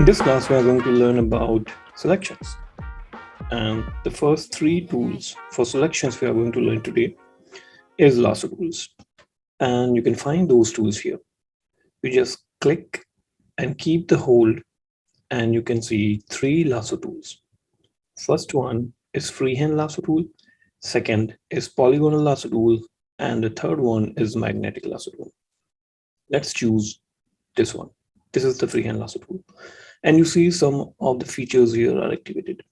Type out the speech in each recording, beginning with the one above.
In this class, we are going to learn about selections. And the first three tools for selections we are going to learn today is lasso tools. And you can find those tools here. You just click and keep the hold, and you can see three lasso tools. First one is freehand lasso tool. Second is polygonal lasso tool. And the third one is magnetic lasso tool. Let's choose this one. This is the freehand lasso tool. And you see some of the features here are activated.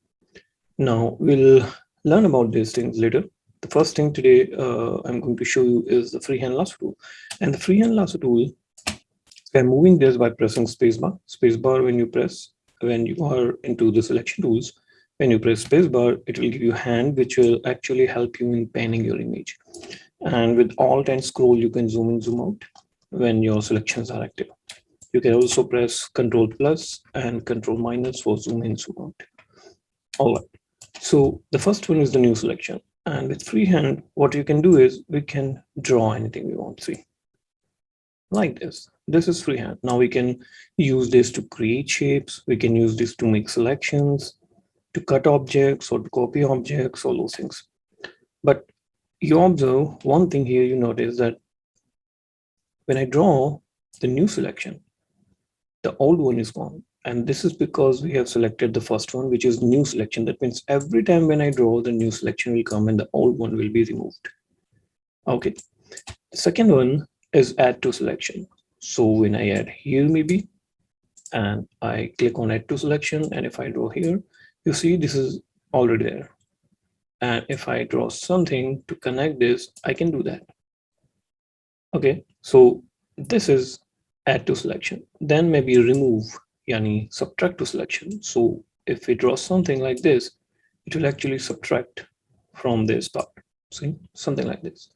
Now we'll learn about these things later. The first thing today I'm going to show you is the freehand lasso tool. And the freehand lasso tool, I'm moving this by pressing spacebar. Spacebar when you are into the selection tools, when you press spacebar, it will give you a hand which will actually help you in panning your image. And with Alt and scroll, you can zoom in, zoom out when your selections are active. You can also press Control plus and Control minus for zoom in, zoom out. All right. So the first one is the new selection. And with freehand, what you can do is we can draw anything we want to see. Like this. This is freehand. Now we can use this to create shapes. We can use this to make selections, to cut objects or to copy objects, all those things. But you observe one thing here, you notice that when I draw the new selection, the old one is gone. And this is because we have selected the first one, which is new selection. That means every time when I draw, the new selection will come and the old one will be removed. Okay. The second one is add to selection. So when I add here maybe, and I click on add to selection, and if I draw here, you see this is already there. And if I draw something to connect this, I can do that. Okay, so this is add to selection. Then maybe remove, yani subtract to selection. So if we draw something like this, it will actually subtract from this part. See, something like this.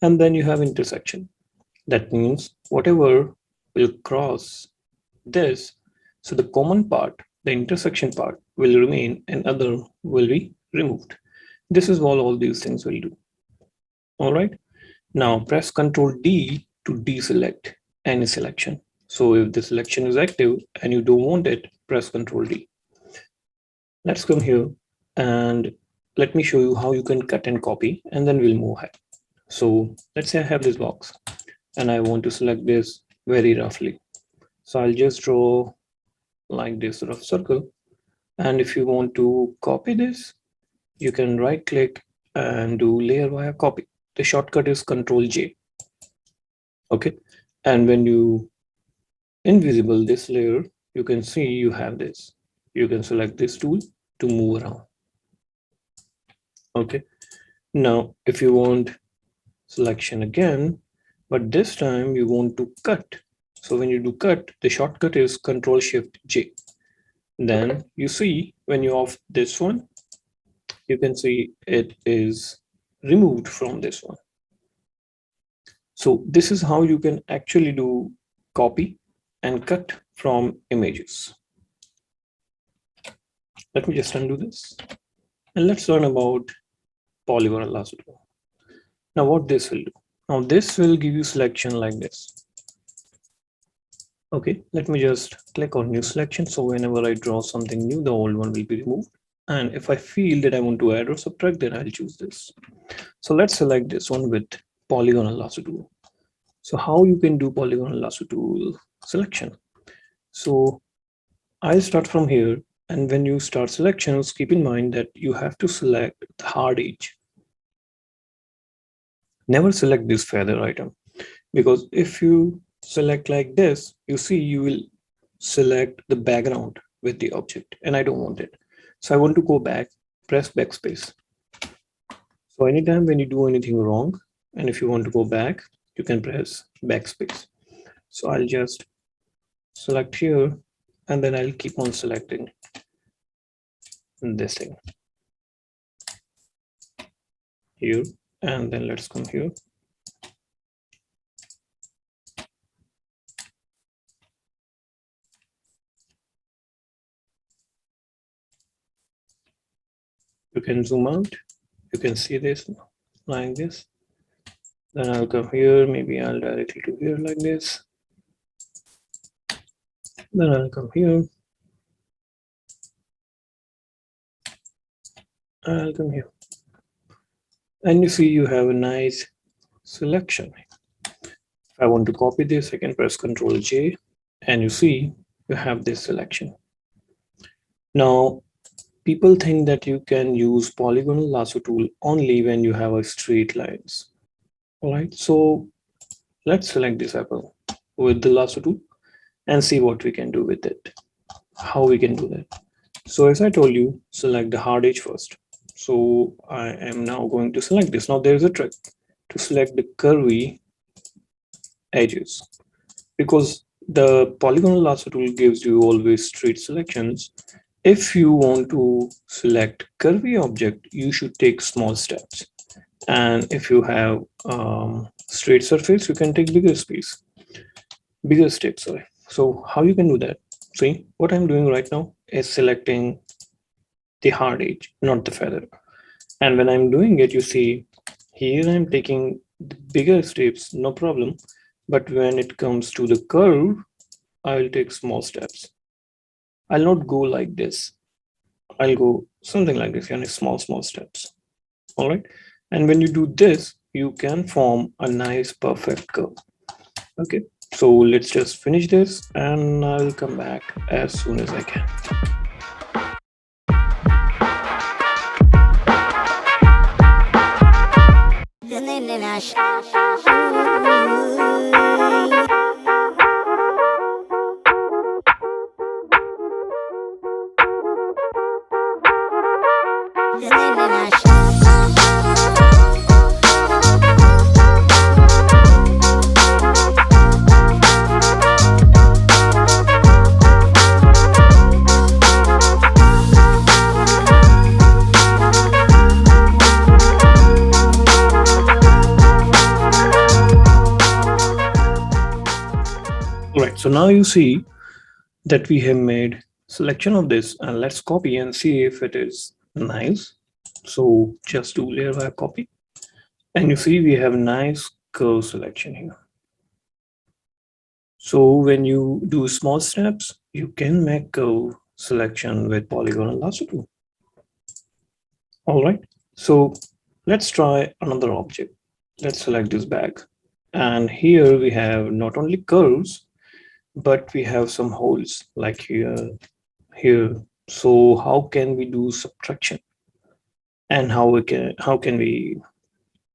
And then you have intersection. That means whatever will cross this, so the common part, the intersection part will remain and other will be removed. This is what all these things will do. All right. Now press Ctrl D to deselect any selection. So if the selection is active and you don't want it, press Ctrl D. Let's come here and let me show you how you can cut and copy, and then we'll move ahead. So let's say I have this box and I want to select this very roughly. So I'll just draw like this sort of circle. And if you want to copy this, you can right click and do layer via copy. The shortcut is Ctrl J. Okay. And when you invisible this layer, you can see you have this. You can select this tool to move around. Okay. Now, if you want selection again, but this time you want to cut. So when you do cut, the shortcut is Ctrl Shift J. Then you see when you off this one, you can see it is removed from this one. So this is how you can actually do copy and cut from images. Let me just undo this. And let's learn about polygonal lasso tool. Now what this will do. Now this will give you selection like this. Okay, let me just click on new selection. So whenever I draw something new, the old one will be removed. And if I feel that I want to add or subtract, then I'll choose this. So let's select this one with polygonal lasso tool. So how you can do polygonal lasso tool selection. So I'll start from here. And when you start selections, keep in mind that you have to select the hard edge. Never select this feather item, because if you select like this, you see you will select the background with the object, and I don't want it. So I want to go back, press backspace. So anytime when you do anything wrong, and if you want to go back, you can press backspace. So I'll just select here, and then I'll keep on selecting this thing here, and then let's come here. You can zoom out, you can see this like this. Then I'll come here, maybe I'll directly to here like this. Then I'll come here I'll come here. And you see you have a nice selection. If I want to copy this, I can press Ctrl J, and you see you have this selection. Now, people think that you can use polygonal lasso tool only when you have a straight lines. All right, so let's select this apple with the lasso tool and see what we can do with it. How we can do that. So as I told you, select the hard edge first. So I am now going to select this. Now there is a trick to select the curvy edges, because the polygonal lasso tool gives you always straight selections. If you want to select curvy object, you should take small steps. And if you have straight surface, you can take bigger steps. Sorry. So how you can do that? See, what I'm doing right now is selecting the hard edge, not the feather. And when I'm doing it, you see here I'm taking the bigger steps, no problem. But when it comes to the curve, I will take small steps. I'll not go like this. I'll go something like this, and small steps. All right. And when you do this, you can form a nice perfect curve. Okay. So let's just finish this and I'll come back as soon as I can. All right, so now you see that we have made selection of this, and let's copy and see if it is nice. So just do layer by copy, and you see we have nice curve selection here. So when you do small steps, you can make curve selection with polygonal lasso tool. All right, so let's try another object. Let's select this bag, and here we have not only curves, but we have some holes like here. So how can we do subtraction, and how can we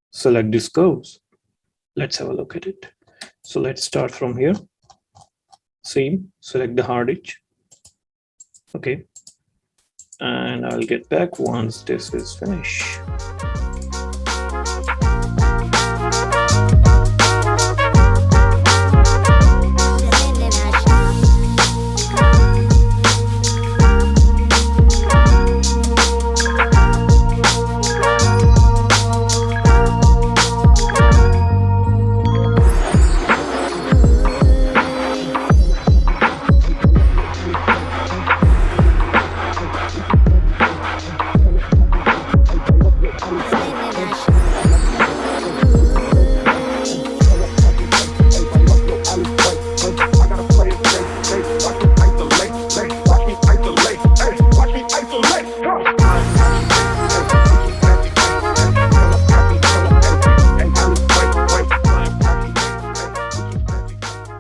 select these curves? Let's have a look at it. So let's start from here. Same, select the hard edge. Okay, and I'll get back once this is finished.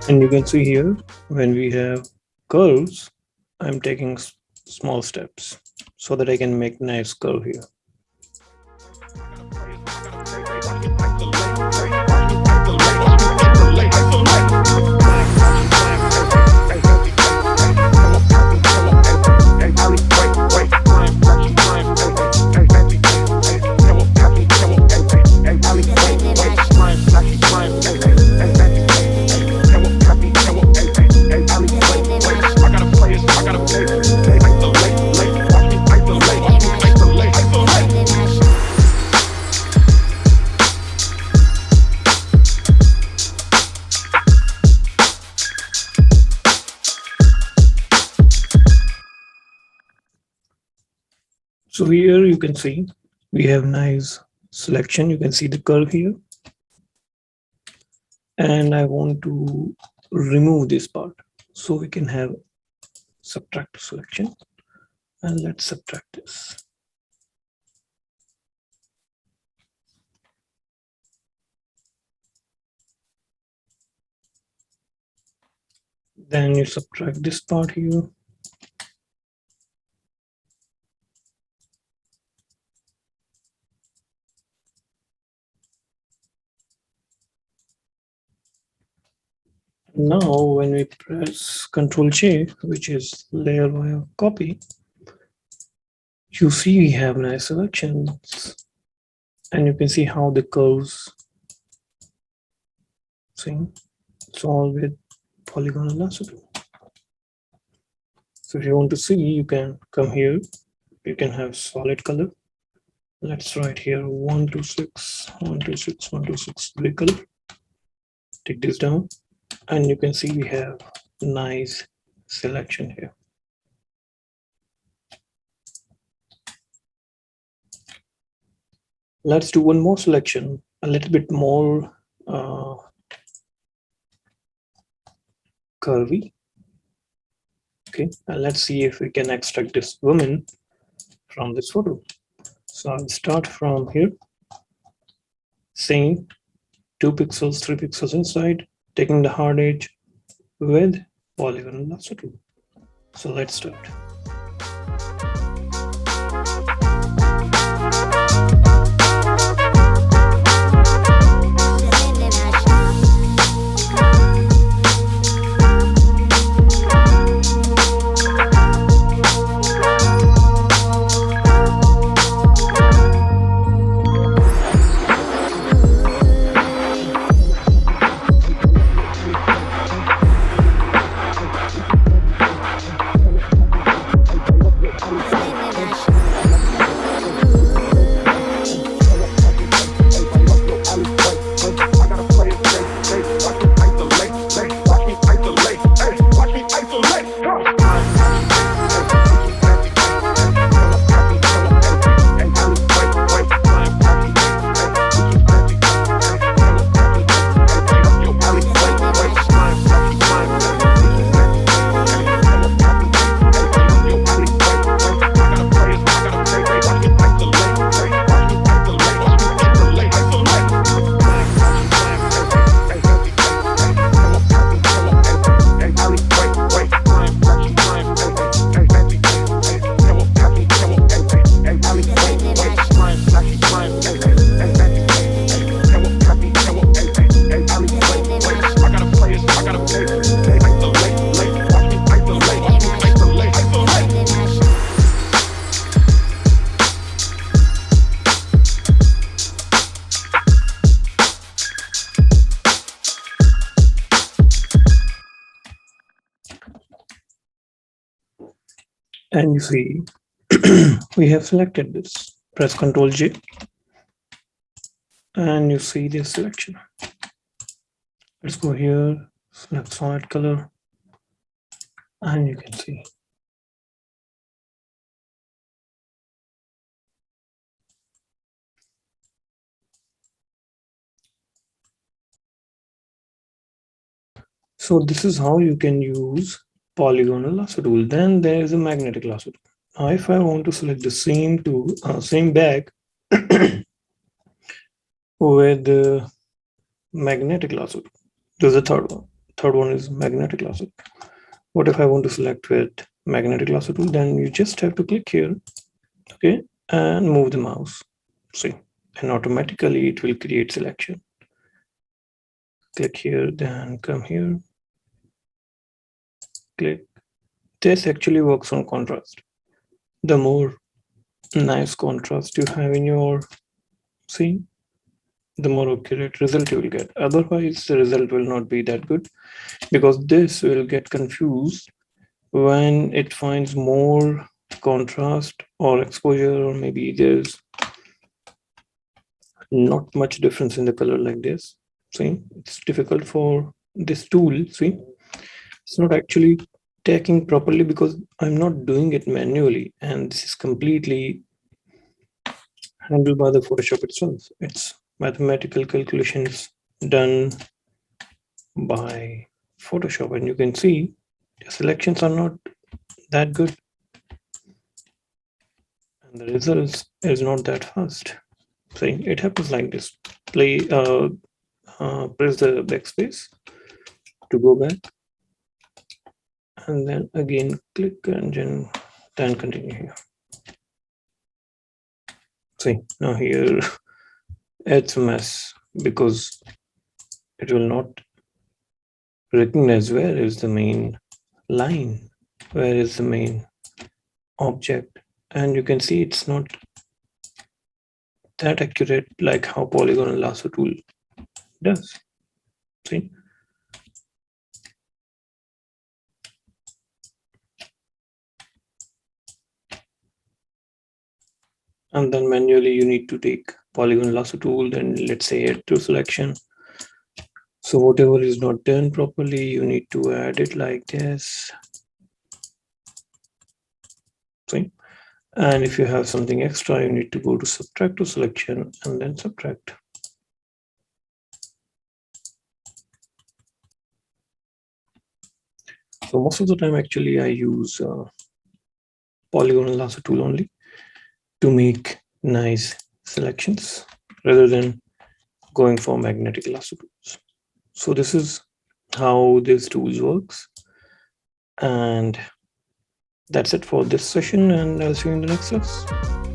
And you can see here, when we have curves, I'm taking small steps so that I can make nice curve here. So here you can see we have nice selection. You can see the curve here. And I want to remove this part so we can have subtract selection. And let's subtract this. Then you subtract this part here. Now, when we press Ctrl J, which is layer via copy, you see we have nice selections, and you can see how the curves. See, it's all with polygonal lasso tool. So if you want to see, you can come here. You can have solid color. Let's write here 126, 126, 126 gray color. Take this down, and you can see we have nice selection here. Let's do one more selection, a little bit more curvy. Okay, and let's see if we can extract this woman from this photo. So I'll start from here, same 2 pixels, 3 pixels inside, taking the hard edge with polygonal lasso tool. So let's start. And you see, we have selected this. Press Ctrl J, and you see this selection. Let's go here, select solid color, and you can see. So this is how you can use polygonal lasso tool. Then there is a magnetic lasso tool. Now, if I want to select the same tool, same bag with the magnetic lasso tool, there's a third one. Third one is magnetic lasso. What if I want to select with magnetic lasso tool? Then you just have to click here, okay, and move the mouse. See, and automatically it will create selection. Click here, then come here. Click. This actually works on contrast. The more nice contrast you have in your scene, the more accurate result you will get. Otherwise, the result will not be that good, because this will get confused when it finds more contrast or exposure, or maybe there's not much difference in the color like this. See, it's difficult for this tool. See, it's not actually taking properly because I'm not doing it manually, and this is completely handled by the Photoshop itself. It's mathematical calculations done by Photoshop, and you can see the selections are not that good, and the results is not that fast. See, it happens like this. Press the backspace to go back. and then again click and then continue here. See, now here it's a mess because it will not recognize where is the main line, where is the main object, and you can see it's not that accurate like how polygon and lasso tool does. See, and then manually you need to take polygon lasso tool, then let's say add to selection. So whatever is not done properly, you need to add it like this. See, and if you have something extra, you need to go to subtract to selection and then subtract. So most of the time, actually, I use polygon and lasso tool only to make nice selections rather than going for magnetic lasso tools. So this is how this tools works, and that's it for this session, and I'll see you in the next class.